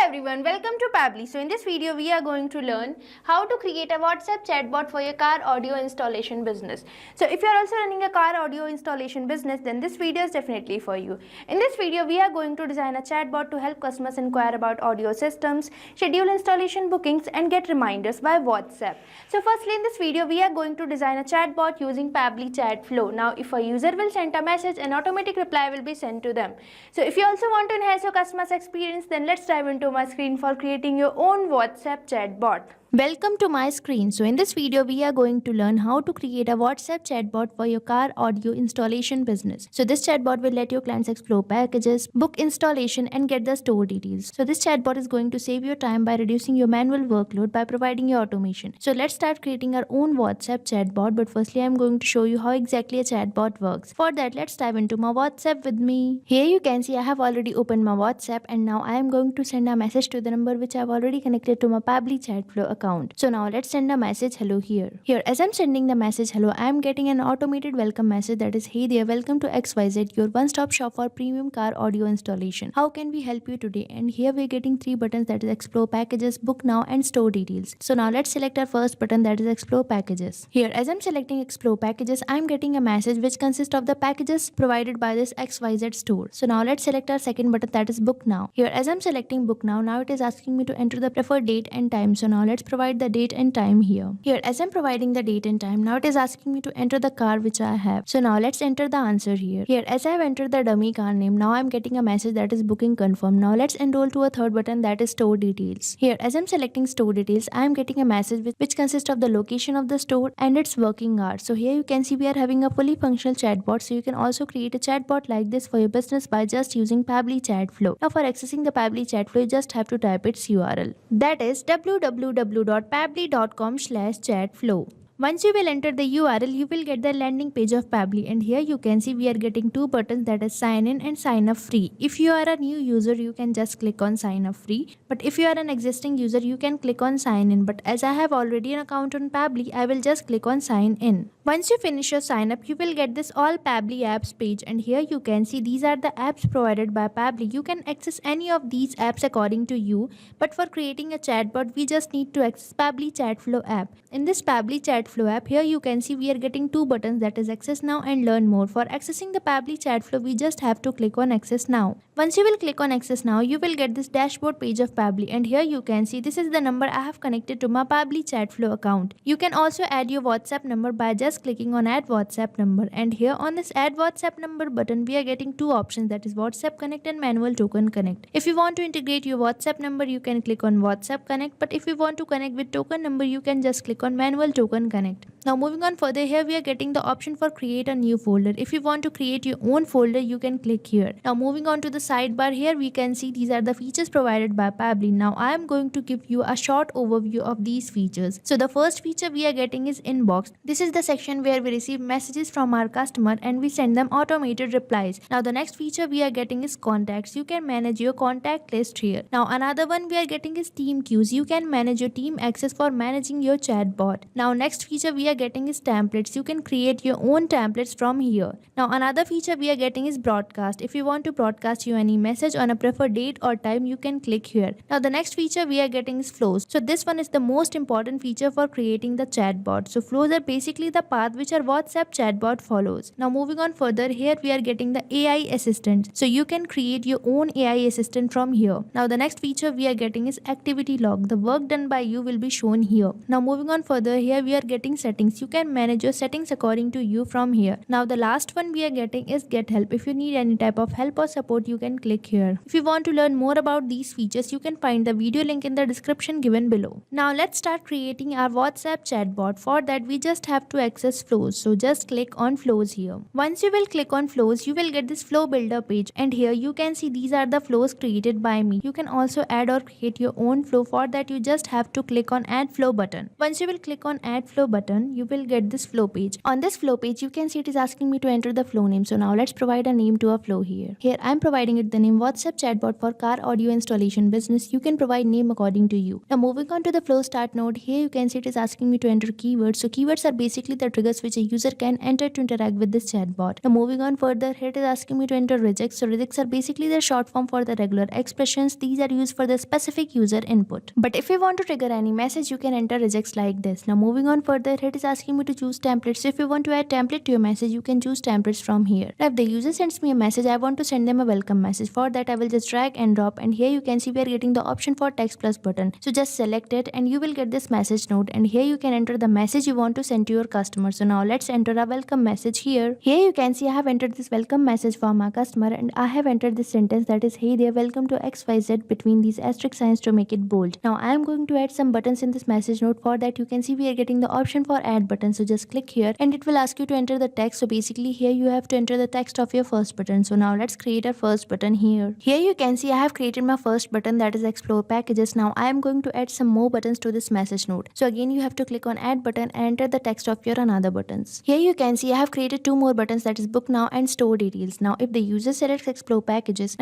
everyone, welcome to Pabbly. So in this video we are going to learn how to create a WhatsApp chatbot for your car audio installation business. So if you are also running a car audio installation business, then this video is definitely for you. In this video we are going to design a chatbot to help customers inquire about audio systems, schedule installation bookings and get reminders by WhatsApp. So firstly in this video we are going to design a chatbot using Pabbly Chatflow. Now if a user will send a message, an automatic reply will be sent to them. So if you also want to enhance your customer's experience, then let's dive into my screen for creating your own WhatsApp chatbot. Welcome to my screen. So in this video we are going to learn how to create a WhatsApp chatbot for your car audio installation business. So this chatbot will let your clients explore packages, book installation and get the store details. So this chatbot is going to save your time by reducing your manual workload by providing your automation. So let's start creating our own WhatsApp chatbot, but firstly I'm going to show you how exactly a chatbot works. For that, let's dive into my WhatsApp with me. Here you can see I have already opened my WhatsApp and now I am going to send a message to the number which I have already connected to my Pabbly Chatflow account. So now let's send a message hello here. Here as I'm sending the message hello, I am getting an automated welcome message that is, hey there, welcome to XYZ, your one-stop shop for premium car audio installation. How can we help you today? And here we're getting three buttons, that is explore packages, book now and store details. So now let's select our first button, that is explore packages. Here as I'm selecting explore packages, I'm getting a message which consists of the packages provided by this XYZ store. So now let's select our second button, that is book now. Here as I'm selecting book now it is asking me to enter the preferred date and time. So now let's provide the date and time here. Here as I'm providing the date and time, now it is asking me to enter the car which I have. So now let's enter the answer here. Here as I have entered the dummy car name, now I'm getting a message that is booking confirmed. Now let's enroll to a third button, that is store details. Here as I'm selecting store details, I am getting a message which consists of the location of the store and its working hours. So here you can see we are having a fully functional chatbot. So you can also create a chatbot like this for your business by just using Pabbly Chatflow. Now for accessing the Pabbly Chatflow, you just have to type its URL. That is www.pabbly.com/chatflow. Once you will enter the URL, you will get the landing page of Pabbly, and here you can see we are getting two buttons, that is sign in and sign up free. If you are a new user, you can just click on sign up free, but if you are an existing user, you can click on sign in. But as I have already an account on Pabbly, I will just click on sign in. Once you finish your sign up, you will get this all Pabbly apps page, and here you can see these are the apps provided by Pabbly. You can access any of these apps according to you, but for creating a chatbot, we just need to access Pabbly Chatflow app. In this Pabbly Chatflow app, here you can see we are getting two buttons, that is access now and learn more. For accessing the Pabbly Chatflow, we just have to click on access now. Once you will click on access now, you will get this dashboard page of Pabbly, and here you can see this is the number I have connected to my Pabbly Chatflow account. You can also add your WhatsApp number by just clicking on add WhatsApp number, and here on this add WhatsApp number button we are getting two options, that is WhatsApp Connect and Manual Token Connect. If you want to integrate your WhatsApp number, you can click on WhatsApp Connect, but if you want to connect with token number, you can just click on Manual Token Connect. Now moving on further, here we are getting the option for create a new folder. If you want to create your own folder, you can click here. Now moving on to the sidebar, here we can see these are the features provided by Pabbly. Now I am going to give you a short overview of these features. So the first feature we are getting is inbox. This is the section where we receive messages from our customer and we send them automated replies. Now the next feature we are getting is contacts. You can manage your contact list here. Now another one we are getting is team queues. You can manage your team access for managing your chatbot. Now next feature we are getting is templates. You can create your own templates from here. Now another feature we are getting is broadcast. If you want to broadcast you any message on a preferred date or time, you can click here. Now the next feature we are getting is flows. So this one is the most important feature for creating the chatbot. So flows are basically the path which our WhatsApp chatbot follows. Now moving on further, here we are getting the AI assistant. So you can create your own AI assistant from here. Now the next feature we are getting is activity log. The work done by you will be shown here. Now moving on further, here we are getting settings. You can manage your settings according to you from here. Now the last one we are getting is get help. If you need any type of help or support, you can click here. If you want to learn more about these features, you can find the video link in the description given below. Now let's start creating our WhatsApp chatbot. For that we just have to access flows. So just click on flows here. Once you will click on flows, you will get this flow builder page, and here you can see these are the flows created by me. You can also add or create your own flow. For that you just have to click on add flow button. Once you will click on add flow Chatflow button, you will get this flow page. On this flow page, you can see it is asking me to enter the flow name. So now let's provide a name to a flow here. Here I am providing it the name WhatsApp Chatbot for car audio installation business. You can provide name according to you. Now moving on to the flow start node, here you can see it is asking me to enter keywords. So keywords are basically the triggers which a user can enter to interact with this chatbot. Now moving on further, here it is asking me to enter rejects. So rejects are basically the short form for the regular expressions. These are used for the specific user input. But if you want to trigger any message, you can enter rejects like this. Now moving on further, here it is asking me to choose templates. So if you want to add template to your message, you can choose templates from here. Now if the user sends me a message, I want to send them a welcome message. For that, I will just drag and drop, and here you can see we are getting the option for text plus button. So just select it and you will get this message node, and here you can enter the message you want to send to your customer. So now let's enter a welcome message here. Here you can see I have entered this welcome message for my customer, and I have entered this sentence that is, hey there, welcome to XYZ, between these asterisk signs to make it bold. Now I am going to add some buttons in this message node. For that, you can see we are getting the option for add button. So just click here and it will ask you to enter the text. So basically here you have to enter the text of your first button. So now let's create a first button here. Here you can see I have created my first button, that is explore packages. Now I am going to add some more buttons to this message node. So again you have to click on add button and enter the text of your another buttons. Here you can see I have created two more buttons, that is book now and store details. Now if the user selects explore packages,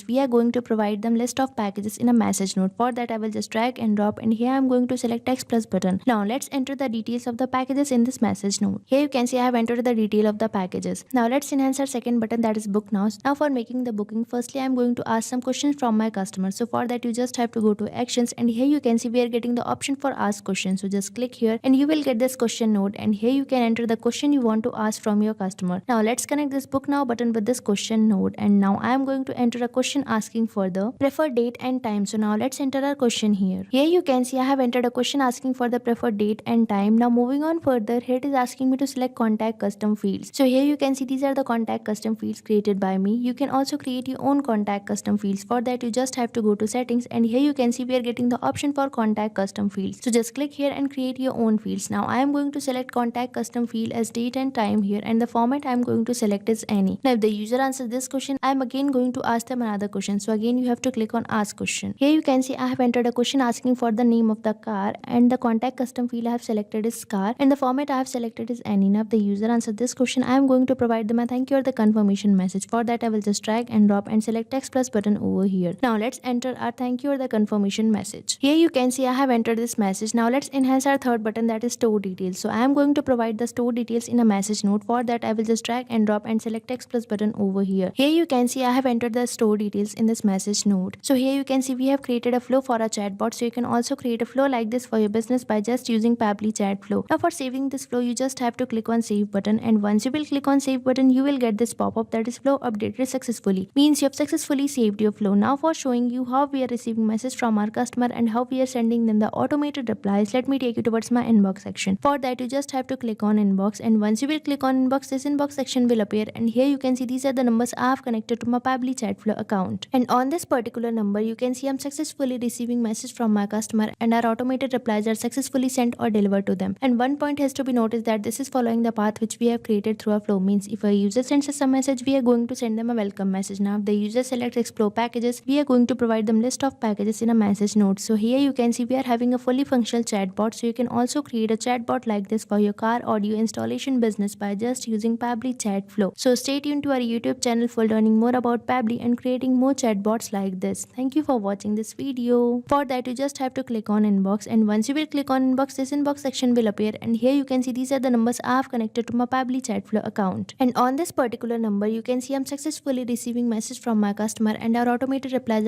we are going to provide them list of packages in a message node. For that, I will just drag and drop, and here I am going to select text plus button. Now let's enter the details of the packages in this message node. Here you can see I have entered the detail of the packages. Now let's enhance our second button, that is book now. Now for making the booking, firstly I am going to ask some questions from my customer. So for that, you just have to go to actions, and here you can see we are getting the option for ask questions. So just click here and you will get this question node, and here you can enter the question you want to ask from your customer. Now let's connect this book now button with this question node, and now I am going to enter a question asking for the preferred date and time. So now let's enter our question here. Here you can see I have entered a question asking for the preferred date and time. Now moving on further, here it is asking me to select contact custom fields. So here you can see these are the contact custom fields created by me. You can also create your own contact custom fields. For that, you just have to go to settings, and here you can see we are getting the option for contact custom fields. So just click here and create your own fields. Now I am going to select contact custom field as date and time here, and the format I am going to select is any. Now if the user answers this question, I am again going to ask them another question. So again you have to click on ask question. Here you can see I have entered a question asking for the name of the car, and the contact custom field I have selected is car, and the format I have selected is any. Now if the user answers this question, I am going to provide them a thank you or the confirmation message. For that, I will just drag and drop and select text plus button over here. Now let's enter our thank you or the confirmation message. Here you can see I have entered this message. Now let's enhance our third button, that is store details. So I am going to provide the store details in a message node. For that, I will just drag and drop and select text plus button over here. Here you can see I have entered the store details in this message node. So here you can see we have created a flow for a chatbot. So you can also create a flow like this for your business by just using Pabbly Chatflow. Now for saving this flow, you just have to click on save button, and once you will click on save button, you will get this pop-up that is flow updated successfully. Means you have successfully saved your flow. Now for showing you how we are receiving message from our customer and how we are sending them the automated replies, let me take you towards my inbox section. For that, you just have to click on inbox, and once you will click on inbox, this inbox section will appear, and here you can see these are the numbers I have connected to my Pabbly Chatflow account. And on this particular number, you can see I'm successfully receiving message from my customer, and our automated replies are successfully sent or delivered to them. And one point has to be noticed that this is following the path which we have created through our flow. Means if a user sends us a message, we are going to send them a welcome message. Now if the user selects explore packages, we are going to provide them list of packages in a message node. So here you can see we are having a fully functional chatbot. So you can also create a chatbot like this for your car audio installation business by just using Pabbly Chatflow. So stay tuned to our YouTube channel for learning more about Pabbly and creating more chatbots like this. Thank you for watching this video. For that, you just have to click on inbox, and once you will click on inbox, this inbox section will appear, and here you can see these are the numbers I have connected to my Pabbly Chatflow account. And on this particular number, you can see I'm successfully receiving message from my customer, and our automated replies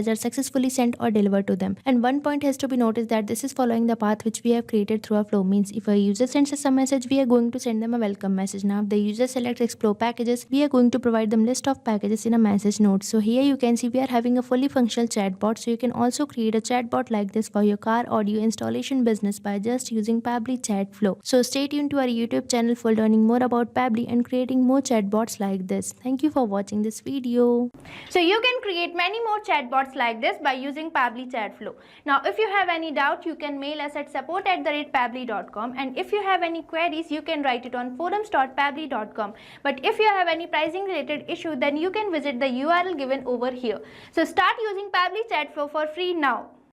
are successfully sent or delivered to them. And one point has to be noticed that this is following the path which we have created through our flow. Means if a user sends us a message, we are going to send them a welcome message. Now if the user selects explore packages, we are going to provide them list of packages in a message node. So here you can see we are having a fully functional chatbot. So you can also create a chatbot like this for your car audio installation business by just using Pabbly Chatflow. So stay tuned to our YouTube channel for learning more about Pabbly and creating more chatbots like this. Thank you for watching this video. So you can create many more chatbots like this by using Pabbly Chatflow. Now if you have any doubt, you can mail us at support@pabbly.com, and if you have any queries, you can write it on forums.pabbly.com. But if you have any pricing related issue, then you can visit the URL given over here. So start using Pabbly Chatflow for free now.